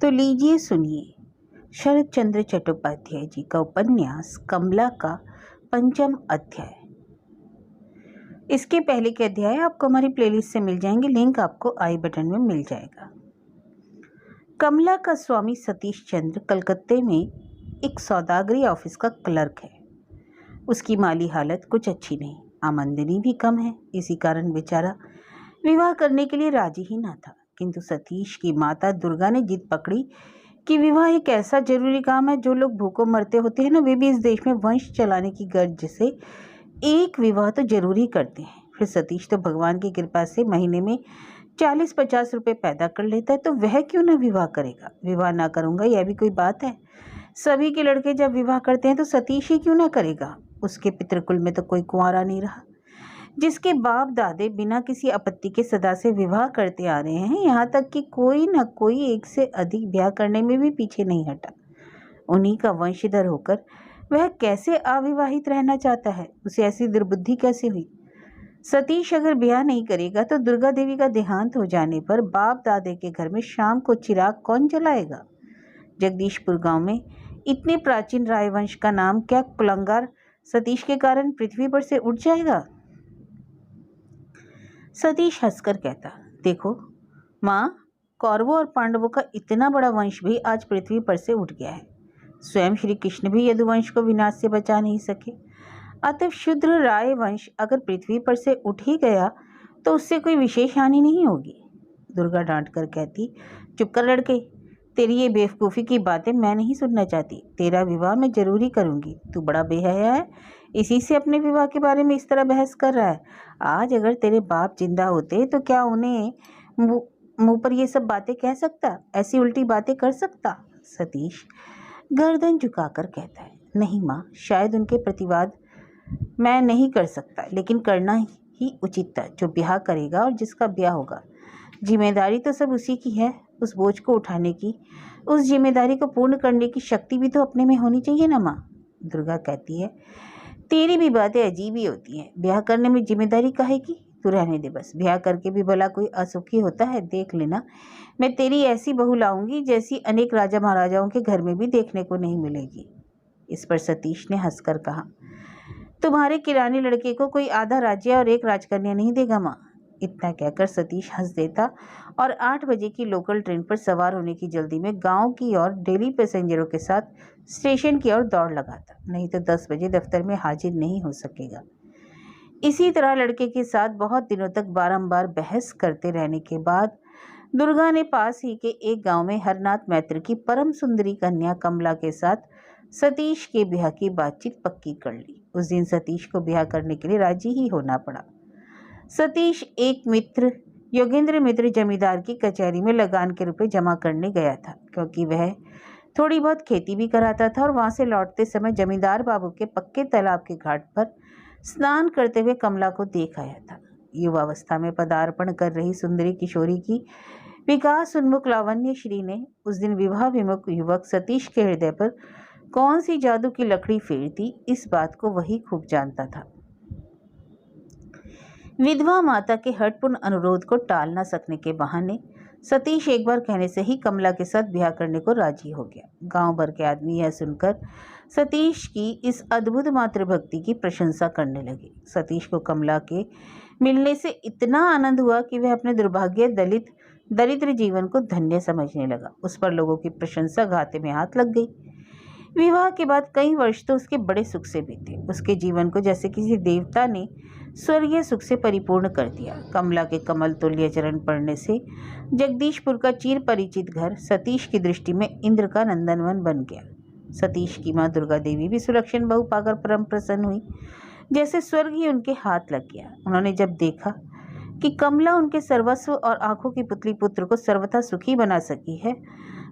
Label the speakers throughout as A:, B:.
A: तो लीजिए सुनिए शरत चंद्र चट्टोपाध्याय जी का उपन्यास कमला का 5वां अध्याय। इसके पहले के अध्याय आपको हमारी प्लेलिस्ट से मिल जाएंगे, लिंक आपको आई बटन में मिल जाएगा। कमला का स्वामी सतीश चंद्र कलकत्ते में एक सौदागरी ऑफिस का क्लर्क है। उसकी माली हालत कुछ अच्छी नहीं, आमदनी भी कम है। इसी कारण बेचारा विवाह करने के लिए राजी ही ना था। किंतु सतीश की माता दुर्गा ने जिद पकड़ी कि विवाह एक ऐसा जरूरी काम है। जो लोग भूखों मरते होते हैं ना, वे भी इस देश में वंश चलाने की गर्ज से एक विवाह तो जरूरी करते हैं। फिर सतीश तो भगवान की कृपा से महीने में 40-50 रुपए पैदा कर लेता है, तो वह क्यों ना विवाह करेगा। विवाह ना करूंगा यह भी कोई बात है। सभी के लड़के जब विवाह करते हैं तो सतीश ही क्यों ना करेगा। उसके पितृकुल में तो कोई कुंवारा नहीं रहा। जिसके बाप दादे बिना किसी आपत्ति के सदा से विवाह करते आ रहे हैं, यहाँ तक कि कोई न कोई एक से अधिक ब्याह करने में भी पीछे नहीं हटा। उन्हीं का वंशधर होकर वह कैसे अविवाहित रहना चाहता है। उसे ऐसी दुर्बुद्धि कैसे हुई। सतीश अगर ब्याह नहीं करेगा तो दुर्गा देवी का देहांत हो जाने पर बाप दादे के घर में शाम को चिराग कौन जलाएगा। जगदीशपुर गांव में इतने प्राचीन रायवंश का नाम क्या कुलंगार सतीश के कारण पृथ्वी पर से उठ जाएगा। सतीश हंसकर कहता, देखो माँ, कौरवों और पांडवों का इतना बड़ा वंश भी आज पृथ्वी पर से उठ गया है। स्वयं श्री कृष्ण भी यदुवंश को विनाश से बचा नहीं सके। अतः शूद्र राय वंश अगर पृथ्वी पर से उठ ही गया तो उससे कोई विशेष हानि नहीं होगी। दुर्गा डांट कर कहती, चुप कर लड़के, तेरी ये बेवकूफ़ी की बातें मैं नहीं सुनना चाहती। तेरा विवाह मैं जरूरी करूंगी। तू बड़ा बेहया है, इसी से अपने विवाह के बारे में इस तरह बहस कर रहा है। आज अगर तेरे बाप जिंदा होते तो क्या उन्हें मुंह पर ये सब बातें कह सकता, ऐसी उल्टी बातें कर सकता। सतीश गर्दन झुकाकर कहता है, नहीं माँ, शायद उनके प्रतिवाद मैं नहीं कर सकता, लेकिन करना ही उचित था। जो ब्याह करेगा और जिसका ब्याह होगा, जिम्मेदारी तो सब उसी की है। उस बोझ को उठाने की, उस जिम्मेदारी को पूर्ण करने की शक्ति भी तो अपने में होनी चाहिए ना माँ। दुर्गा कहती है, तेरी भी बातें अजीब ही होती हैं। ब्याह करने में जिम्मेदारी काहे की। तू रहने दे बस। ब्याह करके भी भला कोई असुखी होता है। देख लेना, मैं तेरी ऐसी बहू लाऊंगी जैसी अनेक राजा महाराजाओं के घर में भी देखने को नहीं मिलेगी। इस पर सतीश ने हंसकर कहा, तुम्हारे किराने लड़के को कोई आधा राज्य और एक राजकन्या नहीं देगा माँ। इतना कहकर सतीश हंस देता और 8 बजे की लोकल ट्रेन पर सवार होने की जल्दी में गांव की और डेली पैसेंजरों के साथ स्टेशन की ओर दौड़ लगाता, नहीं तो 10 बजे दफ्तर में हाजिर नहीं हो सकेगा। इसी तरह लड़के के साथ बहुत दिनों तक बारंबार बहस करते रहने के बाद दुर्गा ने पास ही के एक गांव में हरनाथ मैत्र की परम सुंदरी कन्या कमला के साथ सतीश के ब्याह की बातचीत पक्की कर ली। उस दिन सतीश को ब्याह करने के लिए राजी ही होना पड़ा। सतीश एक मित्र योगेंद्र मित्र जमींदार की कचहरी में लगान के रुपए जमा करने गया था, क्योंकि वह थोड़ी बहुत खेती भी कराता था और वहां से लौटते समय जमींदार बाबू के पक्के तालाब के घाट पर स्नान करते हुए कमला को देख आया था। युवावस्था में पदार्पण कर रही सुंदरी किशोरी की विकास उन्मुख लावण्य श्री ने उस दिन विवाह विमुख युवक सतीश के हृदय पर कौन सी जादू की लकड़ी फेरती, इस बात को वही खूब जानता था। विधवा माता के हठपूर्ण अनुरोध को टाल न सकने के बहाने सतीश एक बार कहने से ही कमला के साथ ब्याह करने को राजी हो गया। गांव भर के आदमी यह सुनकर सतीश की इस अद्भुत मातृभक्ति की प्रशंसा करने लगे। सतीश को कमला के मिलने से इतना आनंद हुआ कि वह अपने दुर्भाग्य दरिद्र जीवन को धन्य समझने लगा। उस पर लोगों की प्रशंसा गाते में हाथ लग गई। विवाह के बाद कई वर्ष तो उसके बड़े सुख से बीते। उसके जीवन को जैसे किसी देवता ने स्वर्गीय सुख से परिपूर्ण कर दिया। कमला के कमल तुल्य चरण पड़ने से जगदीशपुर का चिर परिचित घर सतीश की दृष्टि में इंद्र का नंदनवन बन गया। सतीश की माँ दुर्गा देवी भी सुलक्षण बहू पाकर परम प्रसन्न हुई, जैसे स्वर्ग ही उनके हाथ लग गया। उन्होंने जब देखा कि कमला उनके सर्वस्व और आंखों की पुतली पुत्र को सर्वथा सुखी बना सकी है,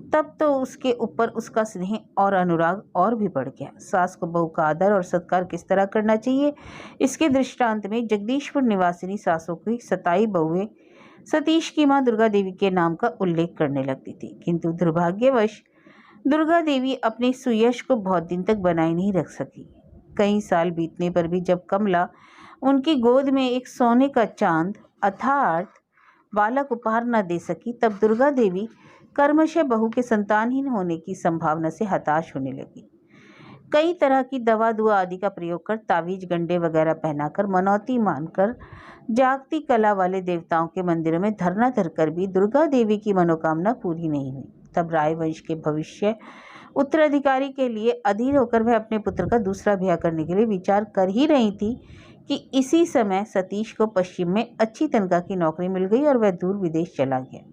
A: तब तो उसके ऊपर उसका स्नेह और अनुराग और भी बढ़ गया। सास को बहू का आदर और सत्कार किस तरह करना चाहिए, इसके दृष्टांत में जगदीशपुर निवासिनी सासों की 27 बहुएं सतीश की मां दुर्गा देवी के नाम का उल्लेख करने लगती थी। किंतु दुर्भाग्यवश दुर्गा देवी अपने सुयश को बहुत दिन तक बनाए नहीं रख सकी। कई साल बीतने पर भी जब कमला उनकी गोद में एक सोने का चांद अर्थात बालक उपहार न दे सकी, तब दुर्गा देवी कर्मशः बहू के संतानहीन होने की संभावना से हताश होने लगी। कई तरह की दवा दुआ आदि का प्रयोग कर, तावीज गंडे वगैरह पहनाकर, मनौती मानकर, जागती कला वाले देवताओं के मंदिरों में धरना धरकर भी दुर्गा देवी की मनोकामना पूरी नहीं हुई। तब राय वंश के भविष्य उत्तराधिकारी के लिए अधीर होकर वह अपने पुत्र का दूसरा ब्याह करने के लिए विचार कर ही रही थी कि इसी समय सतीश को पश्चिम में अच्छी तनख्वाह की नौकरी मिल गई और वह दूर विदेश चला गया।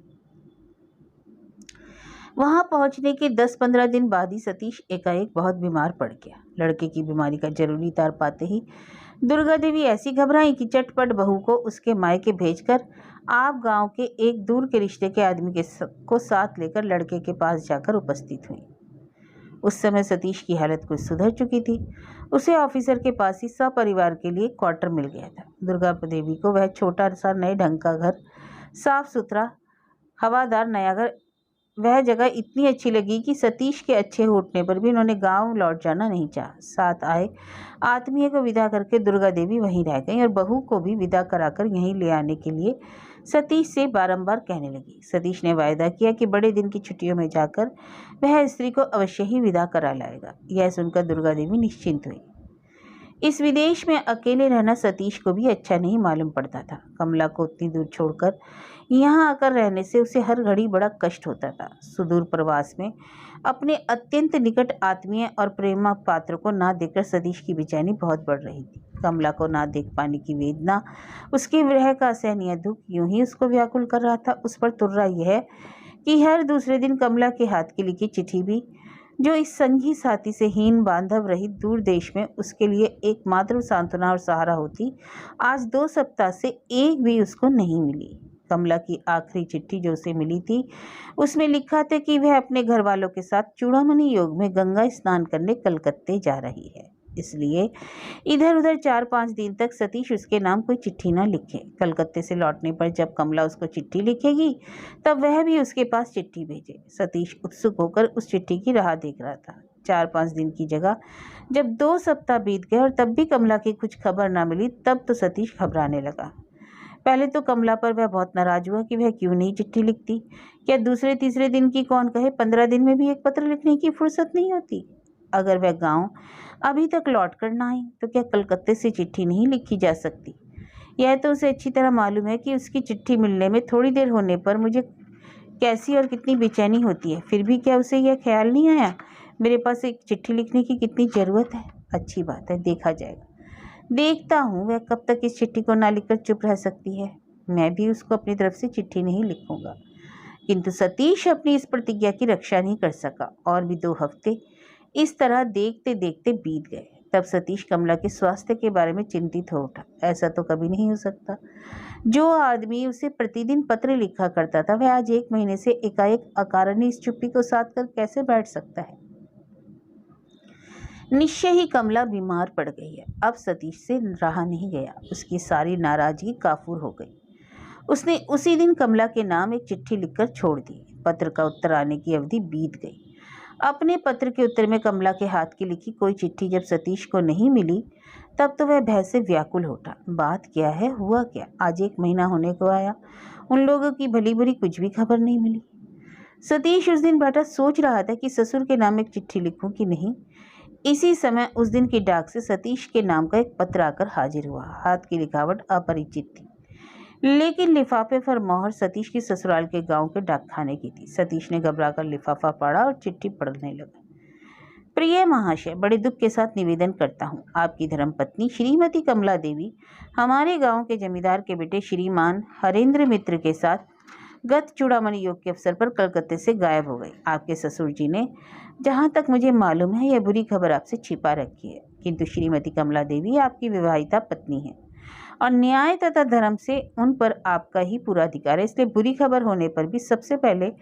A: वहां पहुंचने के 10-15 दिन बाद ही सतीश एकाएक बहुत बीमार पड़ गया। लड़के की बीमारी का जरूरी तार पाते ही दुर्गा देवी ऐसी घबराई कि चटपट बहू को उसके मायके भेजकर आप गांव के एक दूर के रिश्ते के आदमी को साथ लेकर लड़के के पास जाकर उपस्थित हुई। उस समय सतीश की हालत कुछ सुधर चुकी थी। उसे ऑफिसर के पास ही सपरिवार के लिए क्वार्टर मिल गया था। दुर्गा देवी को वह छोटा सा नए ढंग का घर, साफ सुथरा हवादार नया घर, वह जगह इतनी अच्छी लगी कि सतीश के अच्छे उठने पर भी उन्होंने गांव लौट जाना नहीं चाहा। साथ आए आत्मीय को विदा करके दुर्गा देवी वहीं रह गई और बहू को भी विदा कराकर यहीं ले आने के लिए सतीश से बारंबार कहने लगी। सतीश ने वायदा किया कि बड़े दिन की छुट्टियों में जाकर वह स्त्री को अवश्य ही विदा करा लाएगा। यह सुनकर दुर्गा देवी निश्चिंत हुई। इस विदेश में अकेले रहना सतीश को भी अच्छा नहीं मालूम पड़ता था। कमला को उतनी दूर छोड़कर यहाँ आकर रहने से उसे हर घड़ी बड़ा कष्ट होता था। सुदूर प्रवास में अपने अत्यंत निकट आत्मीय और प्रेमा पात्र को ना देखकर सतीश की बेचैनी बहुत बढ़ रही थी। कमला को ना देख पाने की वेदना, उसके विरह का असहनीय दुख यूं ही उसको व्याकुल कर रहा था। उस पर तुर्रा यह कि हर दूसरे दिन कमला के हाथ की लिखी चिट्ठी भी, जो इस संगी साथी से हीन बांधव रहित दूर देश में उसके लिए एकमात्र सांत्वना और सहारा होती, आज 2 सप्ताह से एक भी उसको नहीं मिली। कमला की आखिरी चिट्ठी जो उसे मिली थी, उसमें लिखा था कि वह अपने घर वालों के साथ चूड़ामणि योग में गंगा स्नान करने कलकत्ते जा रही है। इसलिए इधर उधर 4-5 दिन तक सतीश उसके नाम कोई चिट्ठी न लिखे। कलकत्ते से लौटने पर जब कमला उसको चिट्ठी लिखेगी, तब वह भी उसके पास चिट्ठी भेजे। सतीश उत्सुक होकर उस चिट्ठी की राह देख रहा था। 4-5 दिन की जगह जब 2 सप्ताह बीत गए और तब भी कमला की कुछ खबर न मिली, तब तो सतीश घबराने लगा। पहले तो कमला पर वह बहुत नाराज हुआ कि वह क्यों नहीं चिट्ठी लिखती। क्या दूसरे तीसरे दिन की कौन कहे, 15 दिन में भी एक पत्र लिखने की फुर्सत नहीं होती। अगर वह गांव अभी तक लौट कर ना आई तो क्या कलकत्ते से चिट्ठी नहीं लिखी जा सकती। यह तो उसे अच्छी तरह मालूम है कि उसकी चिट्ठी मिलने में थोड़ी देर होने पर मुझे कैसी और कितनी बेचैनी होती है। फिर भी क्या उसे यह ख्याल नहीं आया मेरे पास एक चिट्ठी लिखने की कितनी ज़रूरत है। अच्छी बात है, देखा जाएगा। देखता हूँ वह कब तक इस चिट्ठी को ना लिखकर चुप रह सकती है। मैं भी उसको अपनी तरफ से चिट्ठी नहीं लिखूंगा। किंतु सतीश अपनी इस प्रतिज्ञा की रक्षा नहीं कर सका और भी 2 हफ्ते इस तरह देखते देखते बीत गए। तब सतीश कमला के स्वास्थ्य के बारे में चिंतित हो उठा। ऐसा तो कभी नहीं हो सकता। जो आदमी उसे प्रतिदिन पत्र लिखा करता था, वह आज 1 महीने से एकाएक अकारण इस चुप्पी को साध कर कैसे बैठ सकता है। निश्चय ही कमला बीमार पड़ गई है। अब सतीश से रहा नहीं गया। उसकी सारी नाराजगी काफूर हो गई। उसने उसी दिन कमला के नाम एक चिट्ठी लिखकर छोड़ दी। पत्र का उत्तर आने की अवधि बीत गई। अपने पत्र के उत्तर में कमला के हाथ की लिखी कोई चिट्ठी जब सतीश को नहीं मिली, तब तो वह भय से व्याकुल हो उठा। बात क्या है, हुआ क्या। आज 1 महीना होने को आया, उन लोगों की भली बुरी कुछ भी खबर नहीं मिली। सतीश उस दिन बैठा सोच रहा था कि ससुर के नाम एक चिट्ठी लिखूं कि नहीं। इसी समय उस दिन की डाक से सतीश के नाम का एक पत्र आकर हाजिर हुआ। हाथ की लिखावट अपरिचित थी, लेकिन लिफाफे पर मोहर सतीश की ससुराल के गांव के डाकखाने की थी। सतीश ने घबराकर लिफाफा पढ़ा और चिट्ठी पढ़ने लगा। प्रिय महाशय, बड़े दुख के साथ निवेदन करता हूँ, आपकी धर्मपत्नी श्रीमती कमला देवी हमारे गांव के जमींदार के बेटे श्रीमान हरेंद्र मित्र के साथ गत चूड़ामणि योग के अवसर पर कलकत्ते से गायब हो गई। आपके ससुर जी ने, जहाँ तक मुझे मालूम है, यह बुरी खबर आपसे छिपा रखी है। किंतु श्रीमती कमला देवी आपकी विवाहिता पत्नी है और न्याय तथा धर्म से उन पर आपका ही पूरा अधिकार है। इसलिए बुरी खबर होने पर भी सबसे पहले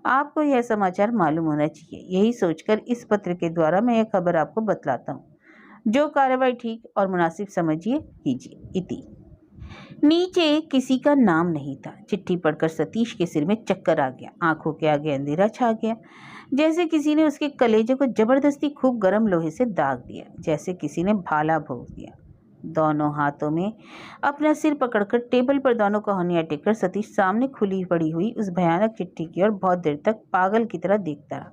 A: आपको यह समाचार मालूम होना चाहिए। यही सोचकर इस पत्र के द्वारा मैं यह खबर आपको बतलाता हूँ। जो कार्रवाई ठीक और मुनासिब समझिए कीजिए। इति। नीचे किसी का नाम नहीं था। चिट्ठी पढ़कर सतीश के सिर में चक्कर आ गया। आंखों के आगे अंधेरा छा गया, जैसे किसी ने उसके कलेजे को जबरदस्ती खूब गर्म लोहे से दाग दिया, जैसे किसी ने भाला भोंक दिया। दोनों हाथों में अपना सिर पकड़कर टेबल पर दोनों कहानियां टेककर सतीश सामने खुली पड़ी हुई उस भयानक चिट्ठी की ओर बहुत देर तक पागल की तरह देखता रहा।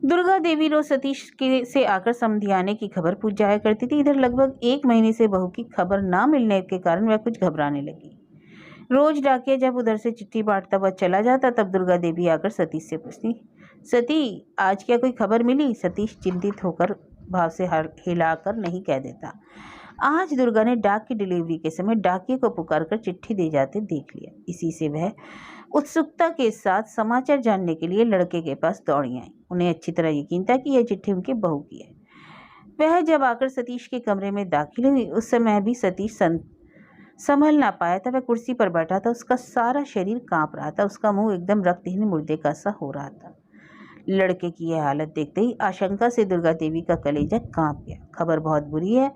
A: दुर्गा देवी रोज सतीश के से आकर समधियाने की खबर पूछ जाया करती थी। इधर लगभग 1 महीने से बहू की खबर ना मिलने के कारण वह कुछ घबराने लगी। रोज डाकिया जब उधर से चिट्ठी बांटता हुआ चला जाता तब दुर्गा देवी आकर सतीश से पूछती, सती आज क्या कोई खबर मिली? सतीश चिंतित होकर भाव से हिलाकर नहीं कह देता। आज दुर्गा ने डाक की डिलीवरी के समय डाकिये को पुकार कर चिट्ठी दे जाते देख लिया। इसी से वह उत्सुकता के साथ समाचार जानने के लिए लड़के के पास दौड़ी आई। उन्हें अच्छी तरह यकीन था कि यह चिट्ठी उनकी बहू की है। वह जब आकर सतीश के कमरे में दाखिल हुई उस समय भी सतीश संभल ना पाया था। वह कुर्सी पर बैठा था, उसका सारा शरीर कांप रहा था, उसका मुंह एकदम रक्तहीन मुर्दे का सा हो रहा था। लड़के की यह हालत देखते ही आशंका से दुर्गा देवी का कलेजा कांप गया। खबर बहुत बुरी है,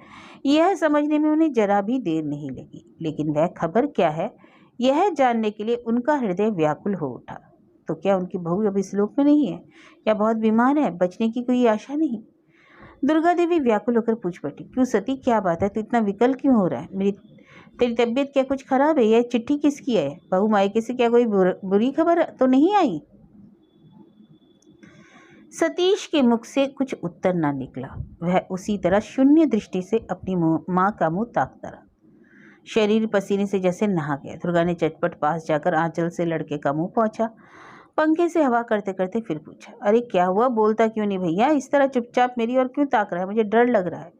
A: यह समझने में उन्हें जरा भी देर नहीं लगी, लेकिन वह खबर क्या है यह जानने के लिए उनका हृदय व्याकुल हो उठा। तो क्या उनकी बहू अब इस लोक में नहीं है, या बहुत बीमार है, बचने की कोई आशा नहीं? दुर्गा देवी व्याकुल होकर पूछ बैठी, क्यों सती, क्या बात है, तो इतना विकल क्यों हो रहा है? तेरी तबीयत क्या कुछ खराब है? यह चिट्ठी किसकी है? बहू मायके से क्या कोई बुरी खबर तो नहीं आई? सतीश के मुख से कुछ उत्तर न निकला। वह उसी तरह शून्य दृष्टि से अपनी माँ का मुंह ताकता रहा। शरीर पसीने से जैसे नहा गया। दुर्गा ने चटपट पास जाकर आंचल से लड़के का मुंह पहुंचा, पंखे से हवा करते करते फिर पूछा, अरे क्या हुआ, बोलता क्यों नहीं भैया? इस तरह चुपचाप मेरी ओर क्यों ताक रहा है? मुझे डर लग रहा है।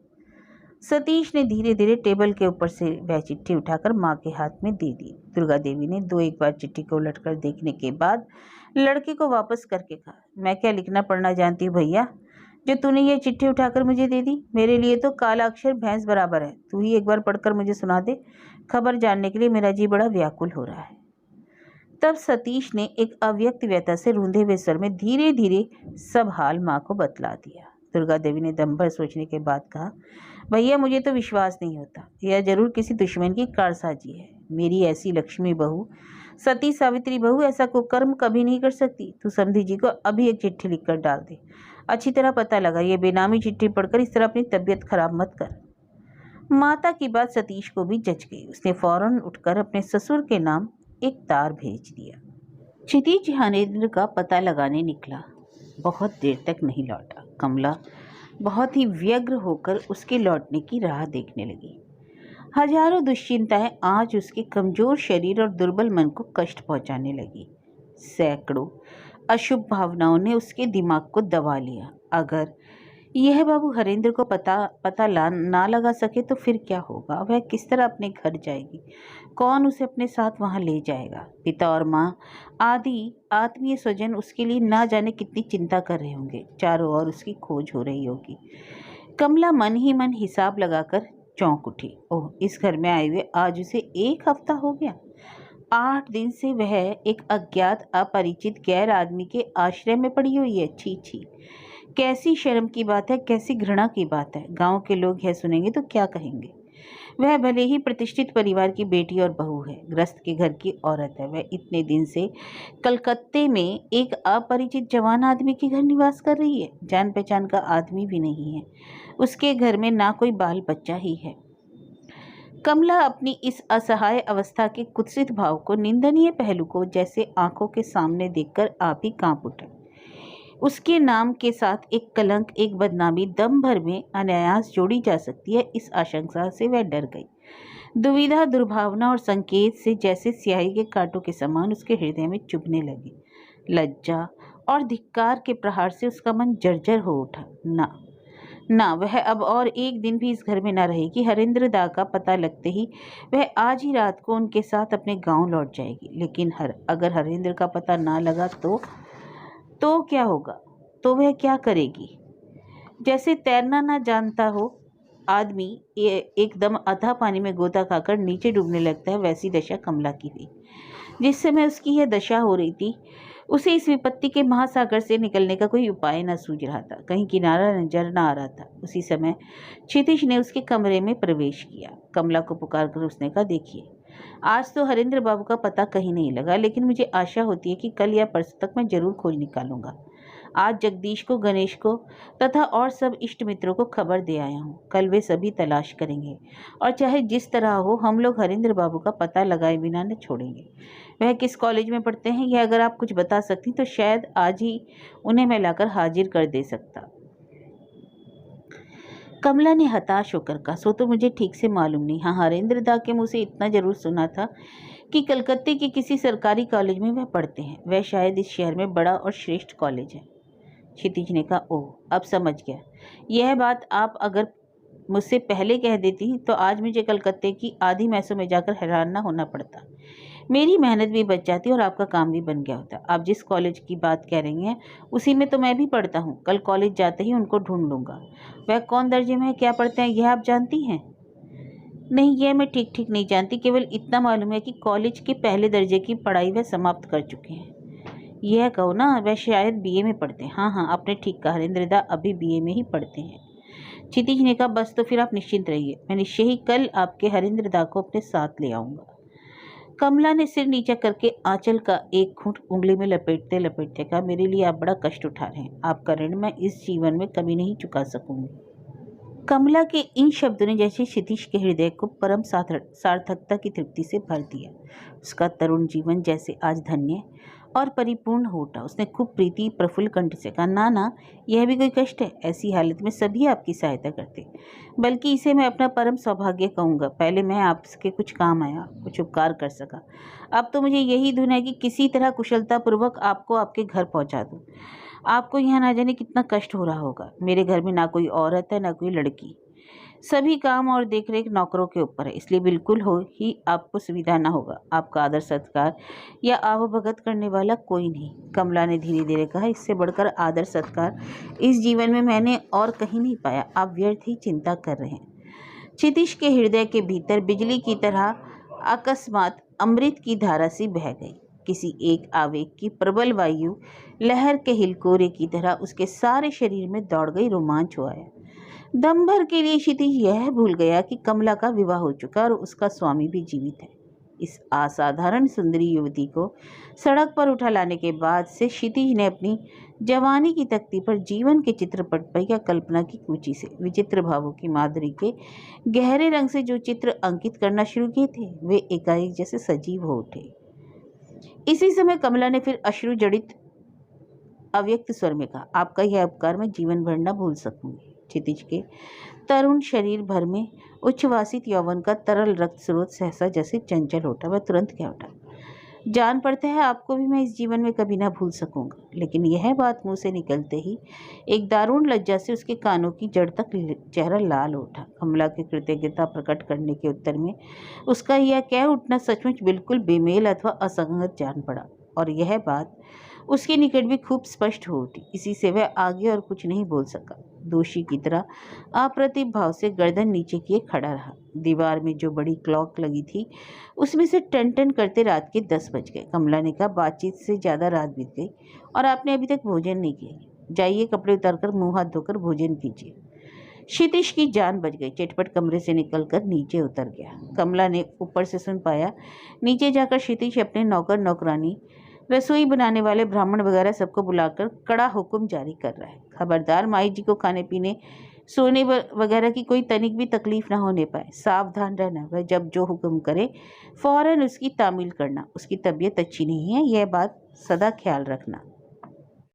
A: सतीश ने धीरे धीरे टेबल के ऊपर से वह चिट्ठी उठाकर माँ के हाथ में दे दी। दुर्गा देवी ने 2-1 बार चिट्ठी को उलटकर देखने के बाद लड़के को वापस करके कहा, मैं क्या लिखना पढ़ना जानती हूँ भैया, जो तूने ये चिट्ठी उठाकर मुझे दे दी? मेरे लिए तो काला अक्षर भैंस बराबर है। तू ही एक बार पढ़कर मुझे सुना दे, खबर जानने के लिए मेरा जी बड़ा व्याकुल हो रहा है। तब सतीश ने एक अव्यक्त व्यथा से रूंधे हुए स्वर में धीरे धीरे सब हाल माँ को बतला दिया। दुर्गा देवी ने दम भर सोचने के बाद कहा, भैया मुझे तो विश्वास नहीं होता, यह जरूर किसी दुश्मन की कारसाजी है। मेरी ऐसी लक्ष्मी बहू, सती सावित्री बहू ऐसा कुकर्म कभी नहीं कर सकती। तू समधी जी को अभी एक चिट्ठी लिखकर डाल दे, अच्छी तरह पता लगा, ये बेनामी चिट्ठी पढ़कर इस तरह अपनी तबीयत खराब मत कर। माता की बात सतीश को भी जच गई। उसने फौरन उठकर अपने ससुर के नाम एक तार भेज दिया। क्षितिज हरेंद्र का पता लगाने निकला, बहुत देर तक नहीं लौटा। कमला बहुत ही व्यग्र होकर उसके लौटने की राह देखने लगी। हजारों दुश्चिंताएं आज उसके कमजोर शरीर और दुर्बल मन को कष्ट पहुंचाने लगी। सैकड़ों अशुभ भावनाओं ने उसके दिमाग को दबा लिया। अगर यह बाबू हरेंद्र को पता ना लगा सके तो फिर क्या होगा? वह किस तरह अपने घर जाएगी? कौन उसे अपने साथ वहां ले जाएगा? पिता और माँ आदि आत्मीय स्वजन उसके लिए ना जाने कितनी चिंता कर रहे होंगे। चारों ओर उसकी खोज हो रही होगी। कमला मन ही मन हिसाब लगाकर चौंक उठी। ओह, इस घर में आए हुए आज उसे 1 हफ्ता हो गया। 8 दिन से वह एक अज्ञात अपरिचित गैर आदमी के आश्रय में पड़ी हुई है। छी छी, कैसी शर्म की बात है, कैसी घृणा की बात है। गांव के लोग यह सुनेंगे तो क्या कहेंगे? वह भले ही प्रतिष्ठित परिवार की बेटी और बहू है, गृहस्थ के घर की औरत है। वह इतने दिन से कलकत्ते में एक अपरिचित जवान आदमी के घर निवास कर रही है। जान पहचान का आदमी भी नहीं है। उसके घर में ना कोई बाल बच्चा ही है। कमला अपनी इस असहाय अवस्था के कुत्सित भाव को, निंदनीय पहलू को जैसे आंखों के सामने देखकर आप ही कांप उठा। उसके नाम के साथ एक कलंक, एक बदनामी दम भर में अनायास जोड़ी जा सकती है, इस आशंका से वह डर गई। दुविधा, दुर्भावना और संकेत से जैसे स्याही के कांटों के समान उसके हृदय में चुभने लगे। लज्जा और धिक्कार के प्रहार से उसका मन जर्जर हो उठा। ना, वह अब और 1 दिन भी इस घर में न रहेगी। हरेंद्र दा का पता लगते ही वह आज ही रात को उनके साथ अपने गांव लौट जाएगी। लेकिन अगर हरेंद्र का पता ना लगा तो क्या होगा? तो वह क्या करेगी? जैसे तैरना ना जानता हो आदमी एकदम अथाह पानी में गोता खाकर नीचे डूबने लगता है, वैसी दशा कमला की हुई। जिस समय उसकी यह दशा हो रही थी, उसे इस विपत्ति के महासागर से निकलने का कोई उपाय न सूझ रहा था। कहीं किनारा नजर न आ रहा था। उसी समय क्षितिज ने उसके कमरे में प्रवेश किया। कमला को पुकार कर उसने कहा, देखिए, आज तो हरेंद्र बाबू का पता कहीं नहीं लगा, लेकिन मुझे आशा होती है कि कल या परसों तक मैं जरूर खोज निकालूंगा। आज जगदीश को, गणेश को तथा और सब इष्ट मित्रों को खबर दे आया हूँ। कल वे सभी तलाश करेंगे और चाहे जिस तरह हो हम लोग हरेंद्र बाबू का पता लगाए बिना न छोड़ेंगे। वह किस कॉलेज में पढ़ते हैं यह अगर आप कुछ बता सकती तो शायद आज ही उन्हें मैं लाकर हाजिर कर दे सकता। कमला ने हताश होकर कहा, सो तो मुझे ठीक से मालूम नहीं। हाँ, हरेंद्र दा के मुँह से इतना जरूर सुना था कि कलकत्ते के किसी सरकारी कॉलेज में वह पढ़ते हैं। वह शायद इस शहर में बड़ा और श्रेष्ठ कॉलेज है। क्षितिज ने कहा, ओह, अब समझ गया। यह बात आप अगर मुझसे पहले कह देती तो आज मुझे कलकत्ते की आधी मैसों में जाकर हैरान ना होना पड़ता। मेरी मेहनत भी बच जाती और आपका काम भी बन गया होता। आप जिस कॉलेज की बात कह रही हैं उसी में तो मैं भी पढ़ता हूँ। कल कॉलेज जाते ही उनको ढूंढ लूँगा। वह कौन दर्जे में है, क्या पढ़ते हैं, यह आप जानती हैं? नहीं, यह मैं ठीक ठीक नहीं जानती। केवल इतना मालूम है कि कॉलेज के पहले दर्जे की पढ़ाई वह समाप्त कर चुके हैं। यह कहो ना, वह शायद बीए में पढ़ते हैं। हाँ हाँ, आपने ठीक कहा, हरेंद्रदा अभी बीए में ही पढ़ते हैं। क्षितिज ने कहा, बस तो फिर आप निश्चिंत रहिए, मैं निश्चय ही कल आपके हरेंद्रदा को अपने साथ ले आऊँगा। कमला ने सिर नीचा करके आंचल का एक घूंट उंगली में लपेटते लपेटते कहा, मेरे लिए आप बड़ा कष्ट उठा रहे हैं। आपका ऋण मैं इस जीवन में कभी नहीं चुका सकूंगी। कमला के इन शब्दों ने जैसे क्षितिज के हृदय को परम सार्थकता की तृप्ति से भर दिया। उसका तरुण जीवन जैसे आज धन्य और परिपूर्ण हो उठा। उसने खूब प्रीति प्रफुल्ल कंठ से कहा, ना ना, यह भी कोई कष्ट है। ऐसी हालत में सभी आपकी सहायता करते, बल्कि इसे मैं अपना परम सौभाग्य कहूँगा। पहले मैं आपके कुछ काम आया, कुछ उपकार कर सका। अब तो मुझे यही धुन है कि किसी तरह कुशलतापूर्वक आपको आपके घर पहुँचा दूँ। आपको यहाँ ना जाने कितना कष्ट हो रहा होगा। मेरे घर में ना कोई औरत है, ना कोई लड़की। सभी काम और देखरेख नौकरों के ऊपर है, इसलिए बिल्कुल हो ही आपको सुविधा ना होगा। आपका आदर सत्कार या आवभगत करने वाला कोई नहीं। कमला ने धीरे धीरे कहा, इससे बढ़कर आदर सत्कार इस जीवन में मैंने और कहीं नहीं पाया। आप व्यर्थ ही चिंता कर रहे हैं। क्षितिज के हृदय के भीतर बिजली की तरह अकस्मात अमृत की धारा सी बह गई। किसी एक आवेग की प्रबल वायु लहर के हिलकोरे की तरह उसके सारे शरीर में दौड़ गई, रोमांच हो आया। दम भर के लिए क्षितिज यह भूल गया कि कमला का विवाह हो चुका और उसका स्वामी भी जीवित है। इस असाधारण सुंदरी युवती को सड़क पर उठा लाने के बाद से क्षितिज ने अपनी जवानी की तख्ती पर जीवन के चित्रपट पर या कल्पना की कुची से विचित्र भावों की माधुरी के गहरे रंग से जो चित्र अंकित करना शुरू किए थे वे एकाएक जैसे सजीव हो उठे। इसी समय कमला ने फिर अश्रु जड़ित अव्यक्त स्वर में कहा, आपका यह उपकार मैं जीवन भर न भूल सकूंगी। क्षितिज के तरुण शरीर भर में उच्छ्वासित यौवन का तरल रक्त स्रोत सहसा जैसे चंचल उठा। वह तुरंत क्या उठा, जान पड़ता है आपको भी मैं इस जीवन में कभी ना भूल सकूंगा। लेकिन यह बात मुंह से निकलते ही एक दारुण लज्जा से उसके कानों की जड़ तक चेहरा लाल उठा। कमला की कृतज्ञता प्रकट करने के उत्तर में उसका यह कह उठना सचमुच बिल्कुल बेमेल अथवा असंगत जान पड़ा, और यह बात उसके निकट भी खूब स्पष्ट हो उठी। इसी से वह आगे और कुछ नहीं बोल सका। दोषी की तरह अप्रतिभ भाव से गर्दन नीचे किए खड़ा रहा। दीवार में जो बड़ी क्लॉक लगी थी उसमें से टन टन करते रात के 10 बज गए। कमला ने कहा, बातचीत से ज़्यादा रात बीत गई और आपने अभी तक भोजन नहीं किया। जाइए, कपड़े उतारकर मुंह हाथ धोकर भोजन कीजिए। क्षितिज की जान बच गई। चटपट कमरे से निकलकर नीचे उतर गया। कमला ने ऊपर से सुन पाया, नीचे जाकर क्षितिज अपने नौकर नौकरानी, रसोई बनाने वाले ब्राह्मण वगैरह सबको बुलाकर कड़ा हुक्म जारी कर रहा है, खबरदार माई जी को खाने पीने सोने वगैरह की कोई तनिक भी तकलीफ ना होने पाए। सावधान रहना, वह जब जो हुक्म करे फौरन उसकी तामील करना। उसकी तबीयत अच्छी नहीं है, यह बात सदा ख्याल रखना।